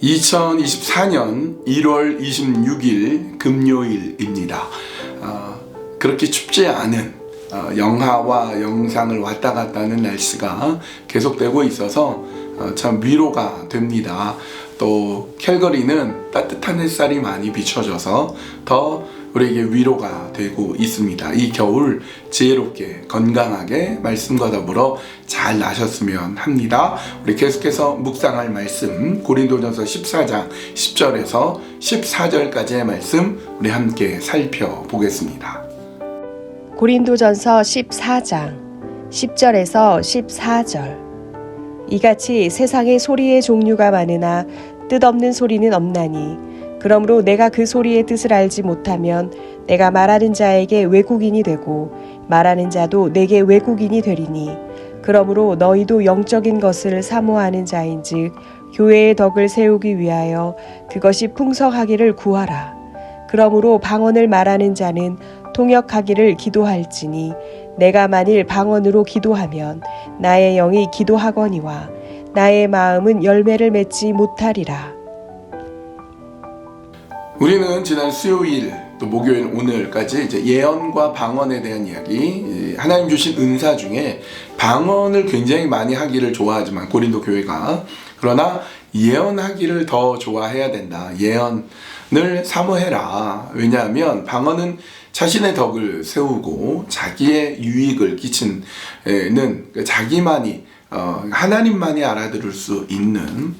2024년 1월 26일 금요일입니다. 그렇게 춥지 않은 영하와 영상을 왔다 갔다 하는 날씨가 계속되고 있어서 참 위로가 됩니다. 또 캘거리는 따뜻한 햇살이 많이 비춰져서 더 우리에게 위로가 되고 있습니다. 이 겨울 지혜롭게 건강하게 말씀과 더불어 잘 나셨으면 합니다. 우리 계속해서 묵상할 말씀 고린도전서 14장 10절에서 14절까지의 말씀 우리 함께 살펴보겠습니다. 고린도전서 14장 10절에서 14절. 이같이 세상에 소리의 종류가 많으나 뜻없는 소리는 없나니 그러므로 내가 그 소리의 뜻을 알지 못하면 내가 말하는 자에게 외국인이 되고 말하는 자도 내게 외국인이 되리니 그러므로 너희도 영적인 것을 사모하는 자인즉 교회의 덕을 세우기 위하여 그것이 풍성하기를 구하라. 그러므로 방언을 말하는 자는 통역하기를 기도할지니 내가 만일 방언으로 기도하면 나의 영이 기도하거니와 나의 마음은 열매를 맺지 못하리라. 우리는 지난 수요일 또 목요일 오늘까지 이제 예언과 방언에 대한 이야기, 하나님 주신 은사 중에 방언을 굉장히 많이 하기를 좋아하지만 고린도 교회가 그러나 예언하기를 더 좋아해야 된다. 예언을 사모해라. 왜냐하면 방언은 자신의 덕을 세우고 자기의 유익을 끼치는 자기만이 하나님만이 알아들을 수 있는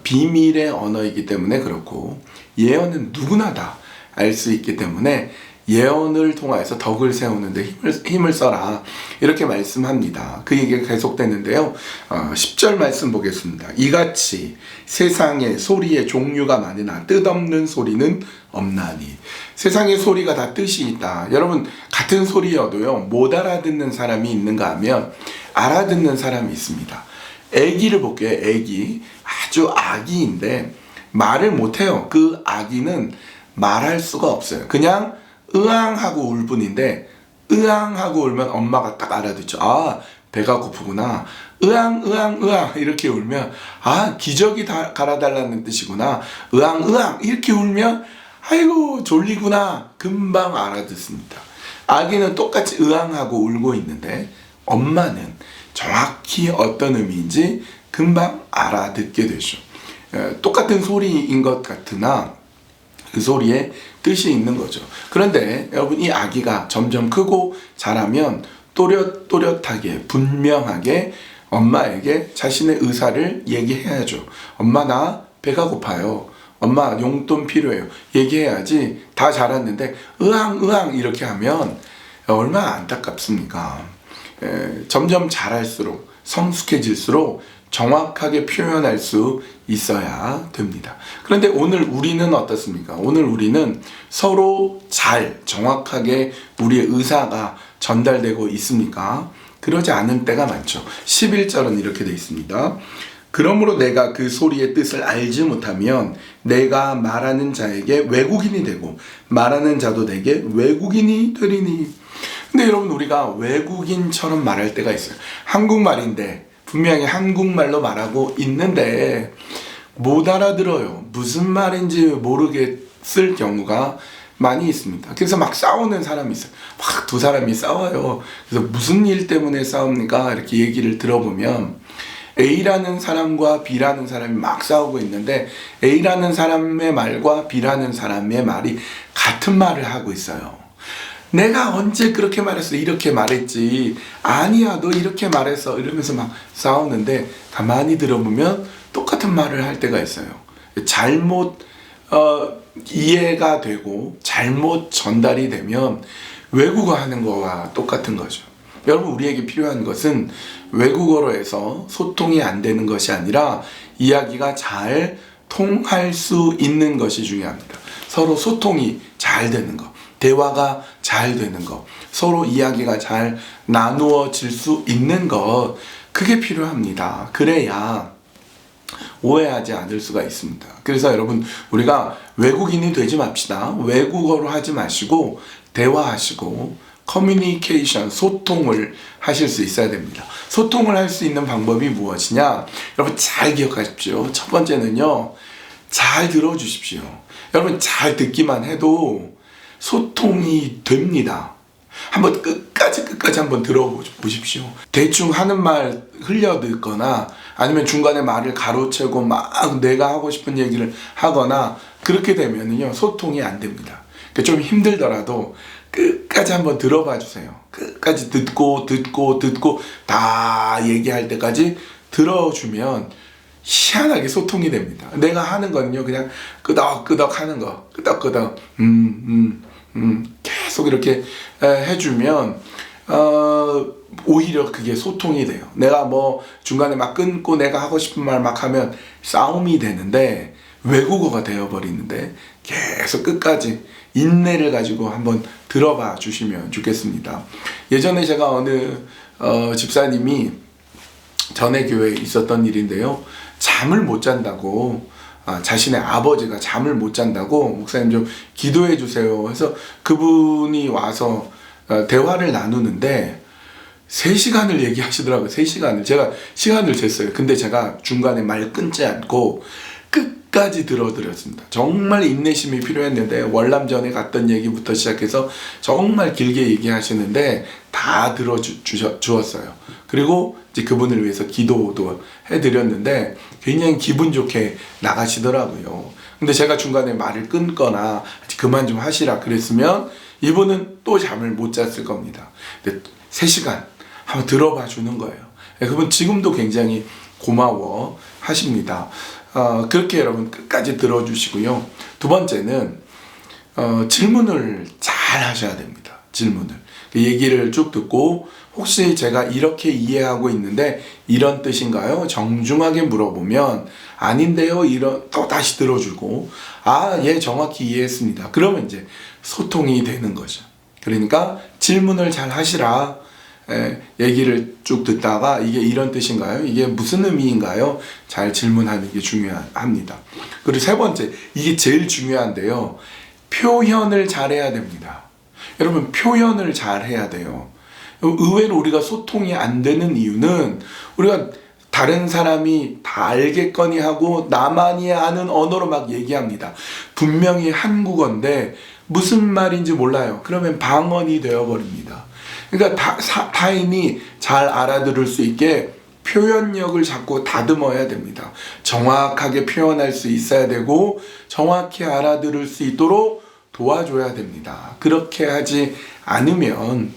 비밀의 언어이기 때문에 그렇고 예언은 누구나 다 알 수 있기 때문에 예언을 통하여서 덕을 세우는데 힘을 써라 이렇게 말씀합니다. 그 얘기가 계속되는데요. 10절 말씀 보겠습니다. 이같이 세상에 소리의 종류가 많으나 뜻없는 소리는 없나니. 세상의 소리가 다 뜻이 있다. 여러분 같은 소리여도요 못 알아듣는 사람이 있는가 하면 알아듣는 사람이 있습니다. 애기를 볼게요. 애기 아주 아기인데 말을 못해요. 그 아기는 말할 수가 없어요. 그냥 으앙하고 울 뿐인데 으앙하고 울면 엄마가 딱 알아듣죠. 아 배가 고프구나. 으앙 으앙 으앙 이렇게 울면 아 기저귀 갈아달라는 뜻이구나. 으앙 으앙 이렇게 울면 아이고 졸리구나. 금방 알아듣습니다. 아기는 똑같이 으앙하고 울고 있는데 엄마는 정확히 어떤 의미인지 금방 알아듣게 되죠. 똑같은 소리인 것 같으나 그 소리에 뜻이 있는 거죠. 그런데 여러분 이 아기가 점점 크고 자라면 또렷또렷하게 분명하게 엄마에게 자신의 의사를 얘기해야죠. 엄마 나 배가 고파요. 엄마 용돈 필요해요. 얘기해야지. 다 자랐는데 으앙 으앙 이렇게 하면 얼마나 안타깝습니까? 점점 자랄수록 성숙해질수록 정확하게 표현할 수 있어야 됩니다. 그런데 오늘 우리는 어떻습니까? 오늘 우리는 서로 잘 정확하게 우리의 의사가 전달되고 있습니까? 그러지 않은 때가 많죠. 11절은 이렇게 되어 있습니다. 그러므로 내가 그 소리의 뜻을 알지 못하면 내가 말하는 자에게 외국인이 되고 말하는 자도 내게 외국인이 되리니. 근데 여러분 우리가 외국인처럼 말할 때가 있어요. 한국말인데 분명히 한국말로 말하고 있는데 못 알아들어요. 무슨 말인지 모르겠을 경우가 많이 있습니다. 그래서 막 싸우는 사람이 있어요. 막 두 사람이 싸워요. 그래서 무슨 일 때문에 싸웁니까? 이렇게 얘기를 들어보면 A라는 사람과 B라는 사람이 막 싸우고 있는데 A라는 사람의 말과 B라는 사람의 말이 같은 말을 하고 있어요. 내가 언제 그렇게 말했어? 이렇게 말했지. 아니야, 너 이렇게 말했어. 이러면서 막 싸우는데 가만히 들어보면 똑같은 말을 할 때가 있어요. 잘못 이해가 되고 잘못 전달이 되면 외국어 하는 거와 똑같은 거죠. 여러분 우리에게 필요한 것은 외국어로 해서 소통이 안 되는 것이 아니라 이야기가 잘 통할 수 있는 것이 중요합니다. 서로 소통이 잘 되는 것. 대화가 잘 되는 것, 서로 이야기가 잘 나누어질 수 있는 것, 그게 필요합니다. 그래야 오해하지 않을 수가 있습니다. 그래서 여러분 우리가 외국인이 되지 맙시다. 외국어로 하지 마시고 대화하시고 커뮤니케이션, 소통을 하실 수 있어야 됩니다. 소통을 할 수 있는 방법이 무엇이냐? 여러분 잘 기억하십시오. 첫 번째는요, 잘 들어주십시오. 여러분 잘 듣기만 해도 소통이 됩니다. 한번 끝까지 한번 들어보십시오. 대충 하는 말 흘려 듣거나 아니면 중간에 말을 가로채고 막 내가 하고 싶은 얘기를 하거나 그렇게 되면요 소통이 안 됩니다. 그러니까 좀 힘들더라도 끝까지 한번 들어봐 주세요. 끝까지 듣고 다 얘기할 때까지 들어주면 희한하게 소통이 됩니다. 내가 하는 거는요 그냥 끄덕끄덕 하는 거 끄덕끄덕 계속 이렇게 해주면 오히려 그게 소통이 돼요. 내가 뭐 중간에 막 끊고 내가 하고 싶은 말 막 하면 싸움이 되는데 외국어가 되어버리는데 계속 끝까지 인내를 가지고 한번 들어봐 주시면 좋겠습니다. 예전에 제가 어느 집사님이 전에 교회에 있었던 일인데요. 잠을 못 잔다고 자신의 아버지가 잠을 못 잔다고 목사님 좀 기도해 주세요 해서 그분이 와서 대화를 나누는데 3시간을 얘기하시더라고요. 3시간을. 제가 시간을 쟀어요. 근데 제가 중간에 말 끊지 않고 끝까지 들어드렸습니다. 정말 인내심이 필요했는데 월남전에 갔던 얘기부터 시작해서 정말 길게 얘기하시는데 다 들어주었어요. 그리고 이제 그분을 위해서 기도도 해드렸는데 굉장히 기분 좋게 나가시더라고요. 근데 제가 중간에 말을 끊거나 그만 좀 하시라 그랬으면 이분은 또 잠을 못 잤을 겁니다. 근데 3시간 한번 들어봐 주는 거예요. 그분 지금도 굉장히 고마워 하십니다. 그렇게 여러분 끝까지 들어주시고요. 두 번째는 질문을 잘 하셔야 됩니다. 질문을. 그 얘기를 쭉 듣고 혹시 제가 이렇게 이해하고 있는데 이런 뜻인가요? 정중하게 물어보면 아닌데요. 또 다시 들어주고 예 정확히 이해했습니다. 그러면 이제 소통이 되는 거죠. 그러니까 질문을 잘 하시라. 얘기를 쭉 듣다가 이게 이런 뜻인가요? 이게 무슨 의미인가요? 잘 질문하는 게 중요합니다. 그리고 세 번째, 이게 제일 중요한데요. 표현을 잘해야 됩니다. 여러분 표현을 잘해야 돼요. 의외로 우리가 소통이 안 되는 이유는 우리가 다른 사람이 다 알겠거니 하고 나만이 아는 언어로 막 얘기합니다. 분명히 한국어인데 무슨 말인지 몰라요. 그러면 방언이 되어버립니다. 그러니까 타인이 잘 알아들을 수 있게 표현력을 자꾸 다듬어야 됩니다. 정확하게 표현할 수 있어야 되고 정확히 알아들을 수 있도록 도와줘야 됩니다. 그렇게 하지 않으면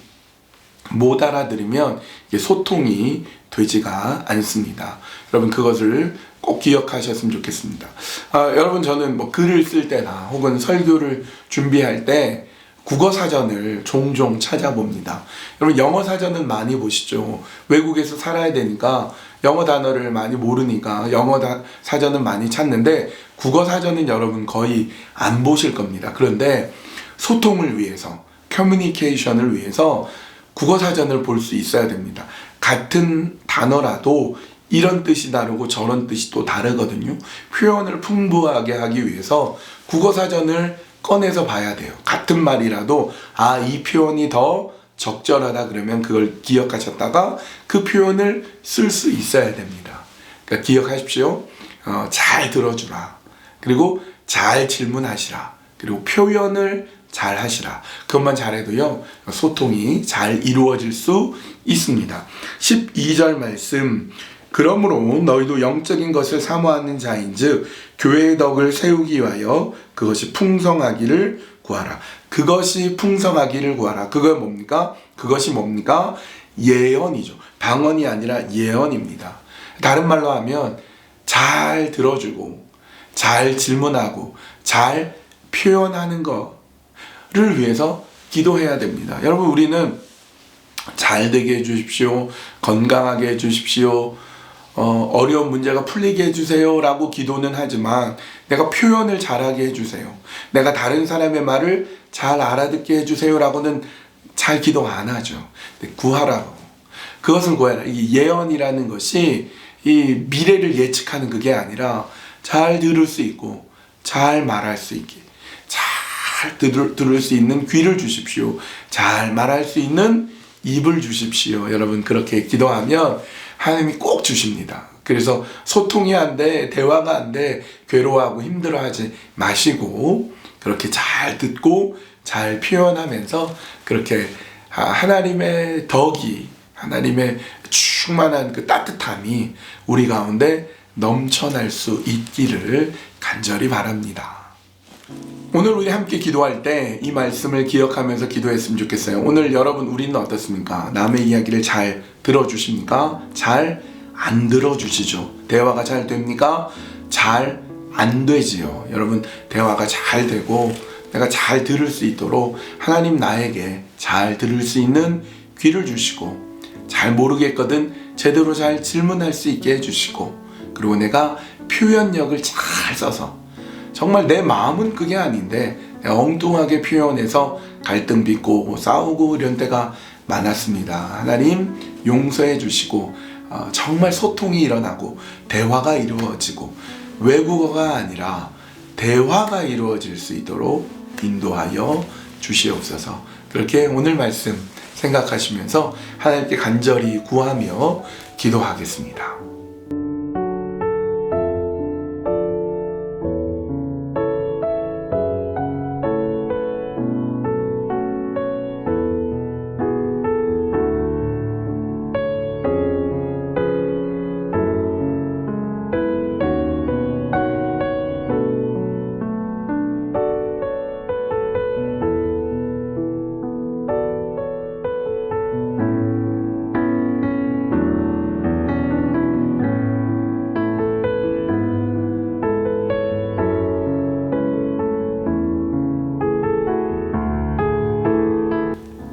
못 알아들으면 이게 소통이 되지가 않습니다. 여러분 그것을 꼭 기억하셨으면 좋겠습니다. 여러분 저는 뭐 글을 쓸 때나 혹은 설교를 준비할 때 국어 사전을 종종 찾아봅니다. 여러분 영어 사전은 많이 보시죠. 외국에서 살아야 되니까 영어 단어를 많이 모르니까 영어 사전은 많이 찾는데 국어 사전은 여러분 거의 안 보실 겁니다. 그런데 소통을 위해서, 커뮤니케이션을 위해서 국어 사전을 볼 수 있어야 됩니다. 같은 단어라도 이런 뜻이 다르고 저런 뜻이 또 다르거든요. 표현을 풍부하게 하기 위해서 국어 사전을 꺼내서 봐야 돼요. 같은 말이라도 이 표현이 더 적절하다 그러면 그걸 기억하셨다가 그 표현을 쓸 수 있어야 됩니다. 그러니까 기억하십시오. 잘 들어주라. 그리고 잘 질문하시라. 그리고 표현을 잘 하시라. 그것만 잘해도요 소통이 잘 이루어질 수 있습니다. 12절 말씀, 그러므로 너희도 영적인 것을 사모하는 자인즉 교회의 덕을 세우기 위하여 그것이 풍성하기를 구하라. 그것이 풍성하기를 구하라. 그것이 뭡니까? 예언이죠. 방언이 아니라 예언입니다. 다른 말로 하면 잘 들어주고 잘 질문하고 잘 표현하는 거를 위해서 기도해야 됩니다. 여러분 우리는 잘 되게 해주십시오. 건강하게 해주십시오. 어려운 문제가 풀리게 해주세요 라고 기도는 하지만 내가 표현을 잘하게 해주세요. 내가 다른 사람의 말을 잘 알아듣게 해주세요 라고는 잘 기도 안 하죠. 구하라고. 그것은 구하라. 이 예언이라는 것이 이 미래를 예측하는 그게 아니라 잘 들을 수 있고 잘 말할 수 있게 잘 들을 수 있는 귀를 주십시오. 잘 말할 수 있는 입을 주십시오. 여러분 그렇게 기도하면 하나님이 꼭 주십니다. 그래서 소통이 안 돼, 대화가 안 돼, 괴로워하고 힘들어하지 마시고 그렇게 잘 듣고 잘 표현하면서 그렇게 하나님의 덕이, 하나님의 충만한 그 따뜻함이 우리 가운데 넘쳐날 수 있기를 간절히 바랍니다. 오늘 우리 함께 기도할 때 이 말씀을 기억하면서 기도했으면 좋겠어요. 오늘 여러분 우리는 어떻습니까? 남의 이야기를 잘 들어주십니까? 잘 안 들어주시죠? 대화가 잘 됩니까? 잘 안 되지요. 여러분 대화가 잘 되고 내가 잘 들을 수 있도록 하나님 나에게 잘 들을 수 있는 귀를 주시고 잘 모르겠거든 제대로 잘 질문할 수 있게 해주시고 그리고 내가 표현력을 잘 써서 정말 내 마음은 그게 아닌데 내가 엉뚱하게 표현해서 갈등 빚고 싸우고 이런 때가 많았습니다. 하나님 용서해 주시고 정말 소통이 일어나고 대화가 이루어지고 외국어가 아니라 대화가 이루어질 수 있도록 인도하여 주시옵소서. 그렇게 오늘 말씀 생각하시면서 하나님께 간절히 구하며 기도하겠습니다.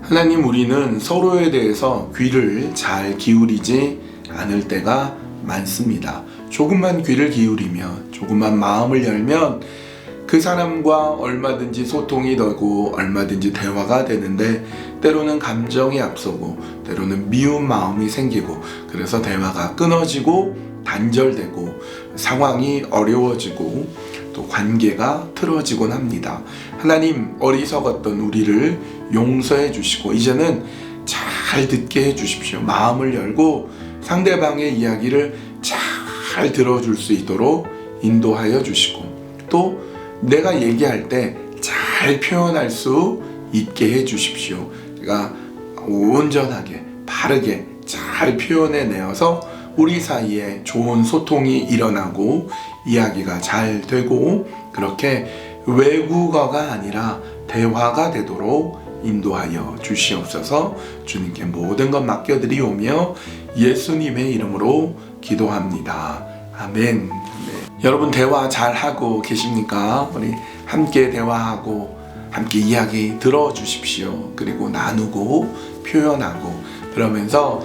하나님, 우리는 서로에 대해서 귀를 잘 기울이지 않을 때가 많습니다. 조금만 귀를 기울이면, 조금만 마음을 열면 그 사람과 얼마든지 소통이 되고 얼마든지 대화가 되는데 때로는 감정이 앞서고 때로는 미운 마음이 생기고 그래서 대화가 끊어지고 단절되고 상황이 어려워지고 또 관계가 틀어지곤 합니다. 하나님, 어리석었던 우리를 용서해 주시고 이제는 잘 듣게 해 주십시오. 마음을 열고 상대방의 이야기를 잘 들어줄 수 있도록 인도하여 주시고 또 내가 얘기할 때 잘 표현할 수 있게 해 주십시오. 제가 온전하게 바르게 잘 표현해 내어서 우리 사이에 좋은 소통이 일어나고 이야기가 잘 되고 그렇게 외국어가 아니라 대화가 되도록 인도하여 주시옵소서. 주님께 모든 것 맡겨드리오며 예수님의 이름으로 기도합니다. 아멘. 여러분 대화 잘 하고 계십니까? 우리 함께 대화하고 함께 이야기 들어주십시오. 그리고 나누고 표현하고 그러면서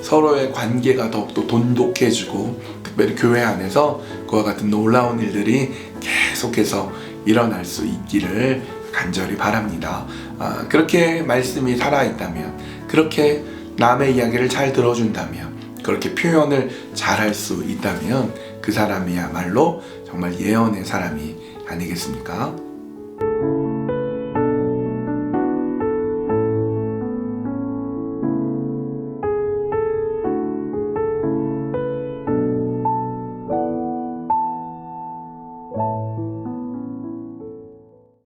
서로의 관계가 더욱더 돈독해지고 특별히 교회 안에서 그와 같은 놀라운 일들이 계속해서 일어날 수 있기를 간절히 바랍니다. 그렇게 말씀이 살아있다면, 그렇게 남의 이야기를 잘 들어준다면, 그렇게 표현을 잘할 수 있다면 그 사람이야말로 정말 예언의 사람이 아니겠습니까?